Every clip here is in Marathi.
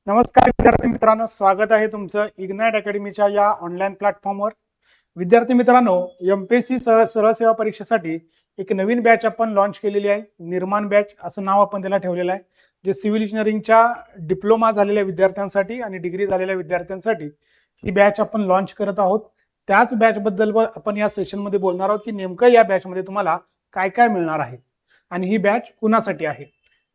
नमस्कार विद्यार्थी मित्रांनो, स्वागत आहे तुमचं इग्नाइट अकॅडमीच्या या ऑनलाईन प्लॅटफॉर्मवर. विद्यार्थी मित्रांनो, एमपीएससी सरळ सेवा परीक्षेसाठी एक नवीन बॅच आपण लॉन्च केलेली आहे. निर्माण बॅच असं नाव आपण त्याला ठेवलेलं आहे. जे सिव्हिल इंजिनिअरिंगच्या डिप्लोमा झालेल्या विद्यार्थ्यांसाठी आणि डिग्री झालेल्या विद्यार्थ्यांसाठी ही बॅच आपण लॉन्च करत आहोत. त्याच बॅच बद्दल आपण या सेशनमध्ये बोलणार आहोत की नेमकं या बॅचमध्ये तुम्हाला काय काय मिळणार आहे आणि ही बॅच कुणासाठी आहे,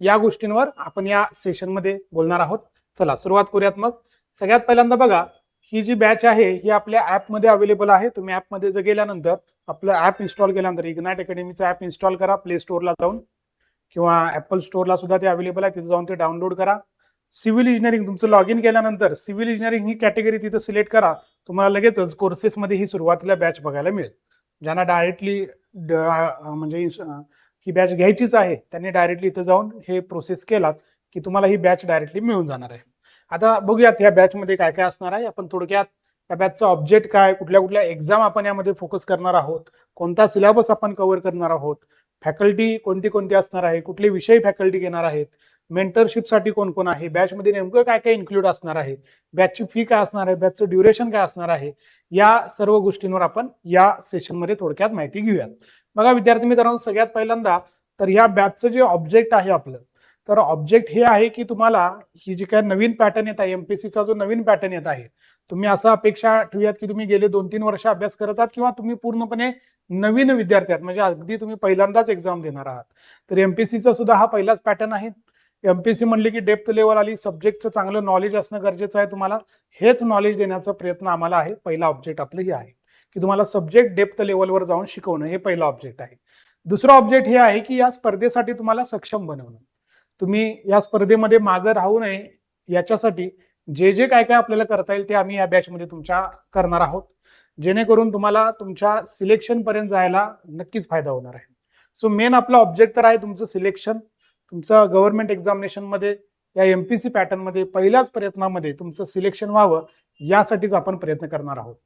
या गोष्टींवर आपण या सेशनमध्ये बोलणार आहोत. चला सुरुवात करूयात. मग सगळ्यात पहिल्यांदा बघा, ही जी बॅच आहे ही आपल्या ॲपमध्ये अवेलेबल आहे. तुम्ही ॲपमध्ये जर गेल्यानंतर आपलं ॲप इन्स्टॉल केल्यानंतर इग्नाइट अकॅडमीचं ॲप इन्स्टॉल करा प्ले स्टोअरला जाऊन, किंवा ॲपल स्टोअरला सुद्धा ते अवेलेबल आहे, तिथे जाऊन ते डाउनलोड करा. सिव्हिल इंजिनिअरिंग तुमचं लॉग इन केल्यानंतर सिव्हिल इंजिनिअरिंग ही कॅटेगरी तिथे सिलेक्ट करा. तुम्हाला लगेचच कोर्सेसमध्ये ही सुरुवातीला बॅच बघायला मिळेल. ज्यांना डायरेक्टली म्हणजे ही बॅच घ्यायचीच आहे त्यांनी डायरेक्टली इथे जाऊन हे प्रोसेस केलात की तुम्हाला ही बॅच डायरेक्टली मिळून जाणार आहे. आता बघूयात ह्या बॅचमध्ये काय काय असणार आहे. आपण थोडक्यात या बॅचचा ऑब्जेक्ट काय, कुठल्या कुठल्या एक्झाम आपण यामध्ये फोकस करणार आहोत, कोणता सिलेबस आपण कव्हर करणार आहोत, फॅकल्टी कोणती कोणती असणार आहे, कुठले विषय फॅकल्टी घेणार आहेत, मेंटरशिपसाठी कोण कोण आहे, बॅचमध्ये नेमकं काय काय इन्क्लूड असणार आहे, बॅचची फी काय असणार आहे, बॅचचं ड्युरेशन काय असणार आहे, या सर्व गोष्टींवर आपण या सेशनमध्ये थोडक्यात माहिती घेऊयात. बघा विद्यार्थी मित्रांनो, सगळ्यात पहिल्यांदा तर ह्या बॅचचं जे ऑब्जेक्ट आहे आपलं, तर ऑब्जेक्ट हे आहे की तुम्हाला ही जी काय नवीन पॅटर्न येत आहे, एमपीएससीचा जो नवीन पॅटर्न येत आहे, तुम्ही असं अपेक्षा ठेवूयात की तुम्ही गेले 2-3 वर्ष अभ्यास करत आहात किंवा तुम्ही पूर्णपणे नवीन विद्यार्थी आहात, म्हणजे अगदी तुम्ही पहिल्यांदाच एक्झाम देणार आहात. तर एमपीएससीचा सुद्धा हा पहिलाच पॅटर्न आहे. एमपीएससी म्हणले की डेप्थ लेवल आली, सब्जेक्टचं चांगलं नॉलेज असणं गरजेचं आहे. तुम्हाला हेच नॉलेज देण्याचा प्रयत्न आम्हाला आहे. पहिला ऑब्जेक्ट आपलं हे आहे की तुम्हाला सब्जेक्ट डेप्थ लेवलवर जाऊन शिकवणं, हे पहिलं ऑब्जेक्ट आहे. दुसरं ऑब्जेक्ट हे आहे की या स्पर्धेसाठी तुम्हाला सक्षम बनवणं. तुम्ही या स्पर्धेमध्ये मागं राहू नये याच्यासाठी जे जे काय काय आपल्याला करता येईल ते आम्ही या बॅचमध्ये तुमच्या करणार आहोत, जेणेकरून तुम्हाला तुमच्या सिलेक्शन पर्यंत जायला नक्कीच फायदा होणार आहे. सो मेन आपला ऑब्जेक्ट तर आहे तुमचं सिलेक्शन. तुमचं गव्हर्नमेंट एक्झामिनेशनमध्ये या एमपीसी पॅटर्नमध्ये पहिल्याच प्रयत्नामध्ये तुमचं सिलेक्शन व्हावं, यासाठीच आपण प्रयत्न करणार आहोत.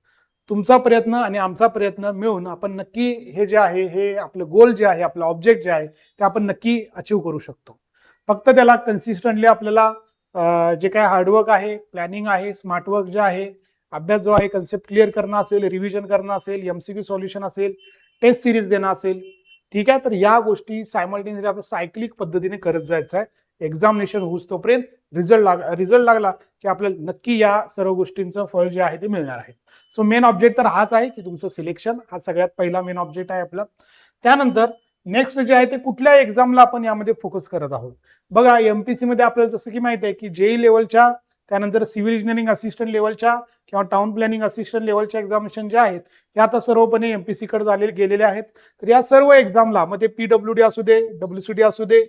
तुमचा प्रयत्न आणि आमचा प्रयत्न मिळून आपण नक्की हे जे आहे, हे आपलं गोल जे आहे, आपलं ऑब्जेक्ट जे आहे ते आपण नक्की अचीव करू शकतो. फक्त त्याला कन्सिस्टंटली आपल्याला जे काय हार्डवर्क आहे, प्लॅनिंग आहे, स्मार्टवर्क जे आहे, अभ्यास जो आहे, कन्सेप्ट क्लिअर करणं असेल, रिव्हिजन करणं असेल, एमसीक्यू सॉल्युशन असेल, टेस्ट सिरीज देणं असेल, ठीक आहे. तर या गोष्टी सायमल्टेनियसली आपण सायक्लिक पद्धतीने करत जायचं आहे. एक्झामिनेशन होऊस तोपर्यंत रिझल्ट लागला की आपल्याला नक्की या सर्व गोष्टींचं फळ जे आहे ते मिळणार आहे. सो मेन ऑब्जेक्ट तर हाच आहे की तुमचं सिलेक्शन, हा सगळ्यात पहिला मेन ऑब्जेक्ट आहे आपला. त्यानंतर नेक्स्ट जे आहे ते कुठल्या एक्झामला आपण यामध्ये फोकस करत आहोत. बघा एमपीसी मध्ये आपल्याला जसं की माहिती आहे की जेई लेवलच्या, त्यानंतर सिव्हिल इंजिनिअरिंग असिस्टंट लेवलच्या किंवा टाउन प्लॅनिंग असिस्टंट लेवलच्या एक्झामिनेशन जे आहेत हे आता सर्वपणे एमपीसी कडे गेलेले आहेत. तर या सर्व एक्झामला मध्ये पीडब्ल्यूडी असू दे, डब्ल्यूसीडी असू दे,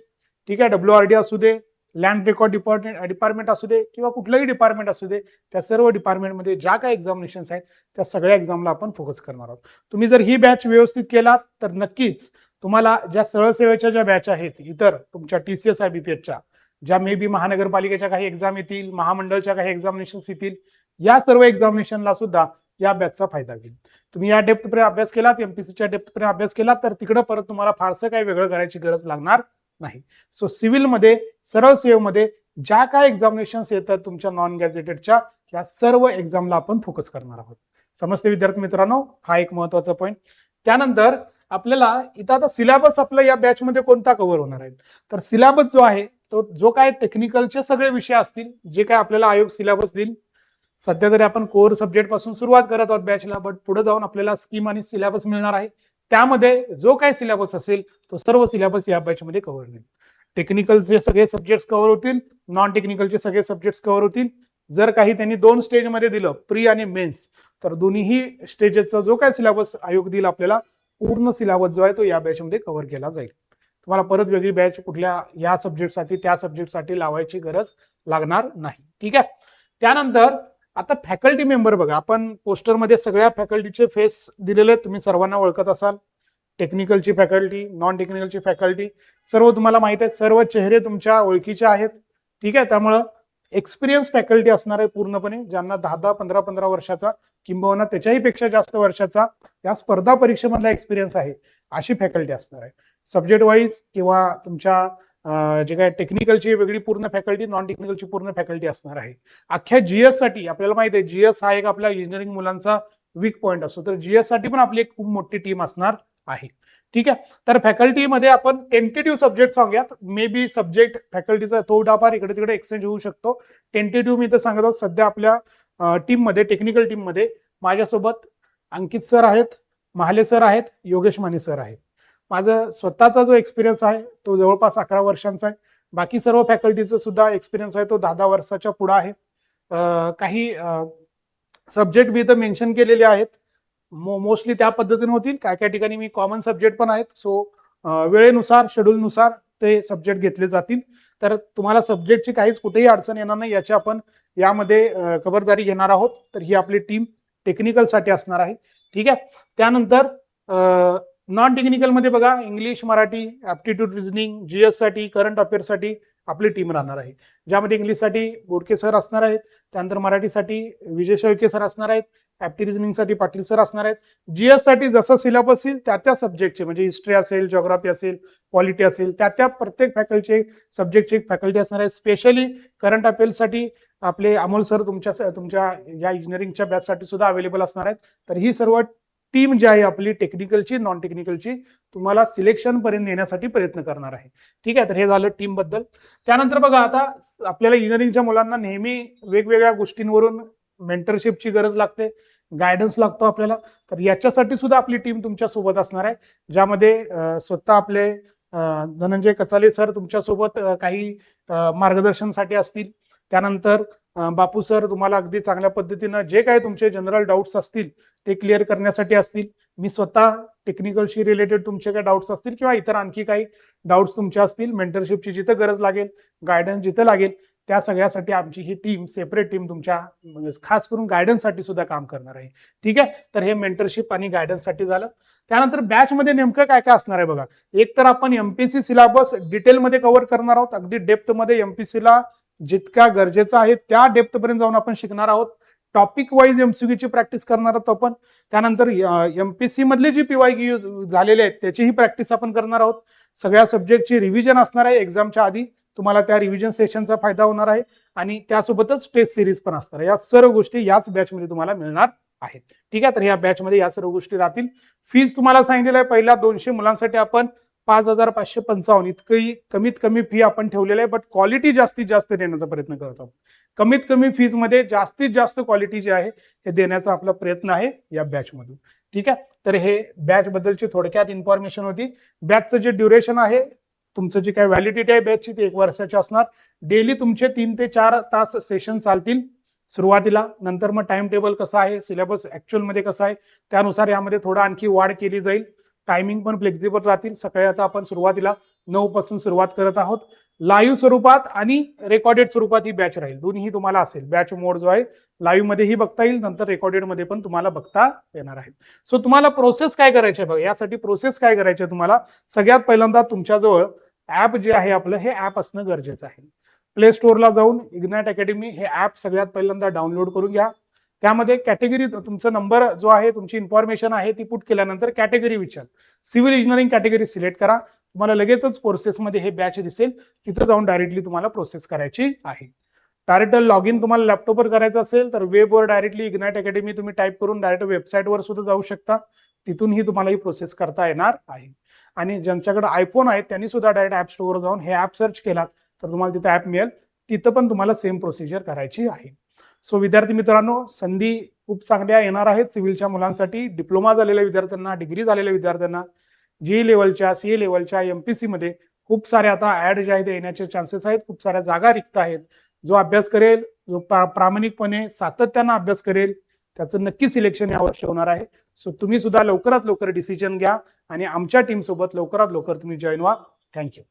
ठीक आहे, डब्ल्यूआरडी असू दे, लँड रेकॉर्ड डिपार्टमेंट असू दे किंवा कुठलंही डिपार्टमेंट असू दे, त्या सर्व डिपार्टमेंटमध्ये ज्या काही एक्झामिनेशन्स आहेत त्या सगळ्या एक्झामला आपण फोकस करणार आहोत. तुम्ही जर ही बॅच व्यवस्थित केलात तर नक्कीच तुम्हाला ज्या सरळ सेवेच्या ज्या बॅच आहेत, इतर तुमच्या टीसीएस आयबीपीएसच्या, ज्या मे बी महानगरपालिकेच्या काही एक्झाम येतील, महामंडळच्या काही एक्झामिनेशन्स येतील, या सर्व एक्झामिनेशनला सुद्धा या बॅचचा फायदा होईल. तुम्ही या डेप्थपर्यंत अभ्यास केलात, एमपीसीच्या डेप्थपर्यंत अभ्यास केलात, तर तिकडे परत तुम्हाला फारसं काही वेगळं करायची गरज लागणार नाही. सो सिव्हिलमध्ये, सरळ सेवेमध्ये ज्या काय एक्झामिनेशन्स येतात तुमच्या नॉन गॅझेटेडच्या, या सर्व एक्झामला आपण फोकस करणार आहोत. समजते विद्यार्थी मित्रांनो, हा एक महत्वाचा पॉईंट. त्यानंतर आपल्याला इथं आता सिलेबस आपला या बॅचमध्ये कोणता कव्हर होणार आहे, तर सिलेबस जो आहे तो जो काय टेक्निकलचे सगळे विषय असतील, जे काय आपल्याला आयोग सिलेबस देईल. सध्या तरी आपण कोर सब्जेक्ट पासून सुरुवात करत आहोत बॅचला, बट पुढे जाऊन आपल्याला स्कीम आणि सिलेबस मिळणार आहे. त्यामध्ये जो काही सिलेबस असेल तो सर्व सिलेबस या बॅचमध्ये कव्हर होईल. टेक्निकलचे सगळे सब्जेक्ट्स कव्हर होतील, नॉन टेक्निकलचे सगळे सब्जेक्ट्स कव्हर होतील. जर काही त्यांनी 2 स्टेजमध्ये दिलं, प्री आणि मेन्स, तर दोन्ही स्टेजेसचा जो काही सिलेबस आयोग देईल आपल्याला, पूर्ण सिलेबस जो आहे तो या बॅचमध्ये कव्हर केला जाईल. तुम्हाला परत वेगळी बॅच कुठल्या या सब्जेक्टसाठी त्या सब्जेक्टसाठी लावायची गरज लागणार नाही, ठीक आहे. त्यानंतर आता फॅकल्टी मेंबर बघा, आपण पोस्टरमध्ये सगळ्या फॅकल्टीचे फेस दिलेले आहेत, तुम्ही सर्वांना ओळखत असाल. टेक्निकलची फॅकल्टी, नॉन टेक्निकलची फॅकल्टी, सर्व तुम्हाला माहित आहेत, सर्व चेहरे तुमच्या ओळखीचे आहेत, ठीक आहे. त्यामुळं एक्सपिरियन्स फॅकल्टी असणार आहे पूर्णपणे, ज्यांना 10-10, 15-15 वर्षाचा किंबहुना त्याच्याही पेक्षा जास्त वर्षाचा या स्पर्धा परीक्षेमधला एक्सपिरियन्स आहे, अशी फॅकल्टी असणार आहे. सब्जेक्ट वाईज किंवा तुमच्या जे काय टेक्निकलची वेगळी पूर्ण फॅकल्टी, नॉन टेक्निकलची पूर्ण फॅकल्टी असणार आहे. अख्ख्या जीएस साठी आपल्याला माहिती आहे, जीएस हा एक आपल्या इंजिनिअरिंग मुलांचा वीक पॉईंट असतो, तर जीएस साठी पण आपली एक खूप मोठी टीम असणार आहे. ठीक आहे, तर फॅकल्टीमध्ये आपण टेंटेटिव्ह सब्जेक्ट सांगूयात. मे बी सब्जेक्ट फॅकल्टीचा थोडाफार इकडे तिकडे एक्सचेंज होऊ शकतो. टेंटेटिव्ह मी तर सांगत आहोत, सध्या आपल्या टीममध्ये, टेक्निकल टीममध्ये माझ्यासोबत अंकित सर आहेत, महाले सर आहेत, योगेश माने सर आहेत. माझा स्वतःचा जो एक्सपिरियन्स आहे तो जवळपास 11 वर्षांचा आहे. बाकी सर्व फॅकल्टीचा सुद्धा एक्सपिरियन्स आहे तो 10 वर्षाच्या पुढे आहे. काही सब्जेक्ट मी इथं मेन्शन केलेले आहेत, मोस्टली त्या पद्धतीने होतील. काय काय ठिकाणी मी कॉमन सब्जेक्ट पण आहेत, सो वेळेनुसार, शेड्यूलनुसार ते सब्जेक्ट घेतले जातील. तर तुम्हाला सब्जेक्टची काहीच कुठेही अडचण येणार नाही याची आपण यामध्ये खबरदारी घेणार आहोत. तर ही आपली टीम टेक्निकलसाठी असणार आहे. ठीक आहे, त्यानंतर नॉन टेक्निकल मध्ये बघा, English, Marathi, aptitude, reasoning, GS साठी, करंट अफेअर्स साठी आपली टीम राहणार आहे. ज्यामध्ये इंग्लिशसाठी बोडके सर असणार आहेत, त्यानंतर मराठीसाठी विजय शेळके सर असणार आहेत, ऍप्टी रिझनिंगसाठी पाटील सर असणार आहेत. जीएस साठी जसं सिलेबस येईल त्या सब्जेक्टचे, म्हणजे हिस्ट्री असेल, जिओग्राफी असेल, पॉलिटी असेल, त्या प्रत्येक फॅकल्टीचे सब्जेक्टची एक फॅकल्टी असणार आहे. स्पेशली करंट अफेअर्ससाठी आपले अमोल सर तुमच्या या इंजिनिअरिंगच्या बॅचसाठी सुद्धा अवेलेबल असणार आहेत. तर ही सर्व टीम जी आहे आपली टेक्निकलची, नॉन टेक्निकलची, तुम्हाला सिलेक्शन पर्यंत नेण्यासाठी प्रयत्न करणार आहे. ठीक आहे, तर हे झालं टीम बद्दल. त्यानंतर बघा, आता आपल्याला इंजिनिअरिंगच्या मुलांना नेहमी वेगवेगळ्या गोष्टींवरून मेंटरशिपची गरज लागते, गायडन्स लागतो आपल्याला. तर याच्यासाठी सुद्धा आपली टीम तुमच्या सोबत असणार आहे, ज्यामध्ये स्वतः आपले धनंजय कचाले सर तुमच्यासोबत काही मार्गदर्शनसाठी असतील. त्यानंतर बापू सर तुम्हाला अगदी चांगल्या पद्धतीनं जे काही तुमचे जनरल डाऊट्स असतील ते क्लिअर करण्यासाठी असतील. मी स्वतः टेक्निकलशी रिलेटेड तुमचे काही डाऊट्स असतील किंवा इतर आणखी काही डाऊट्स तुमचे असतील, मेंटरशिपची जिथं गरज लागेल, गायडन्स जिथं लागेल, त्या सगळ्यासाठी आमची ही टीम, सेपरेट टीम तुमच्या खास करून गायडन्ससाठी सुद्धा काम करणार आहे. ठीक आहे, तर हे मेंटरशिप आणि गायडन्ससाठी झालं. त्यानंतर बॅचमध्ये नेमकं काय काय असणार आहे बघा. एक तर आपण एमपीसी सिलेबस डिटेलमध्ये कव्हर करणार आहोत, अगदी डेप्थमध्ये एमपीसीला जितका गरजेचं आहे त्या डेप्थ पर्यंत जाऊन आपण शिकणार आहोत. टॉपिक वाईज एमसीक्यू ची प्रॅक्टिस करणार आहोत आपण. त्यानंतर एमपीसी मधले जे पीवायक्यू झालेले आहेत त्याचीही प्रॅक्टिस आपण करणार आहोत. सगळ्या सब्जेक्टची रिव्हिजन असणार आहे एक्झामच्या आधी, तुम्हाला त्या रिव्हिजन सेशनचा फायदा होणार आहे. आणि त्यासोबतच टेस्ट सिरीज पण असणार आहे. या सर्व गोष्टी याच बॅचमध्ये तुम्हाला मिळणार आहेत. ठीक आहे, तर या बॅचमध्ये या सर्व गोष्टी राहतील. फीज तुम्हाला सांगितलेलं आहे, पहिल्या 200 मुलांसाठी आपण 5,555 इतकी कमीत कमी फी आपण ठेवलेली आहे. बट क्वालिटी जास्तीत जास्त देण्याचा प्रयत्न करत आहोत. कमीत कमी फीज मध्ये जास्तीत जास्त क्वालिटी जी आहे हे देण्याचा आपला प्रयत्न आहे या बॅच मधून. ठीक आहे, तर हे बॅच बद्दलची थोडक्यात इन्फॉर्मेशन होती. बॅचचं जे ड्युरेशन आहे, तुमचं जे काय व्हॅलिडिटी आहे बॅचची ती 1 वर्षाची असणार. डेली तुमचे 3 ते 4 तास सेशन चालतील सुरुवातीला. नंतर मग टाइम टेबल कसं आहे, सिलेबस ऍक्च्युअल मध्ये कसं आहे, त्यानुसार यामध्ये थोडं आणखी वाढ केली जाईल. टायमिंग पण फ्लेक्झिबल राहतील. सकाळी आता आपण सुरुवातीला 9 पासून सुरुवात करत आहोत. लाईव्ह स्वरूपात आणि रेकॉर्डेड स्वरूपात ही बॅच राहील, दोन्ही तुम्हाला असेल. बॅच मोड जो आहे लाईव्ह मध्येही बघता येईल, नंतर रेकॉर्डेड मध्ये पण तुम्हाला बघता येणार आहे. सो तुम्हाला प्रोसेस काय करायची आहे बघा, यासाठी प्रोसेस काय करायची आहे तुम्हाला. सगळ्यात पहिल्यांदा तुमच्याजवळ ऍप जे आहे आपलं, हे ऍप असणं गरजेचं आहे. प्ले स्टोअरला जाऊन इग्नाइट अकॅडमी हे ऍप सगळ्यात पहिल्यांदा डाउनलोड करून घ्या. त्यामध्ये कॅटेगरी, तुमचा नंबर जो आहे, तुमची इन्फॉर्मेशन आहे ती पुट केल्यानंतर कॅटेगरी विचार, सिव्हिल इंजिनिअरिंग कॅटेगरी सिलेक्ट करा. तुम्हाला लगेचच प्रोसेसमध्ये हे बॅच दिसेल, तिथं जाऊन डायरेक्टली तुम्हाला प्रोसेस करायची आहे. डायरेक्ट लॉग इन तुम्हाला लॅपटॉपवर करायचं असेल तर वेबवर डायरेक्टली इग्नाइट अकॅडमी तुम्ही टाईप करून डायरेक्ट वेबसाईटवर सुद्धा जाऊ शकता. तिथूनही तुम्हाला ही प्रोसेस करता येणार आहे. आणि ज्यांच्याकडे आयफोन आहे त्यांनी सुद्धा डायरेक्ट ऍप स्टोअरवर जाऊन हे ऍप सर्च केलात तर तुम्हाला तिथं ऍप मिळेल, तिथं पण तुम्हाला सेम प्रोसिजर करायची आहे. सो विद्यार्थी मित्रांनो, संधी खूप चांगल्या येणार आहेत सिव्हिलच्या मुलांसाठी. डिप्लोमा झालेल्या विद्यार्थ्यांना, डिग्री झालेल्या विद्यार्थ्यांना, जी लेवलच्या, सी लेवलच्या, एमपीसी मध्ये खूप सारे आता ऍड जे आहेत येण्याचे चान्सेस आहेत. खूप साऱ्या जागा रिक्त आहेत. जो अभ्यास करेल, जो प्रामाणिकपणे सातत्यानं अभ्यास करेल, त्याचं नक्की सिलेक्शन यावर्षी होणार आहे. सो तुम्ही सुद्धा लवकरात लवकर डिसिजन घ्या आणि आमच्या टीम सोबत लवकरात लवकर तुम्ही जॉईन व्हा. थँक्यू.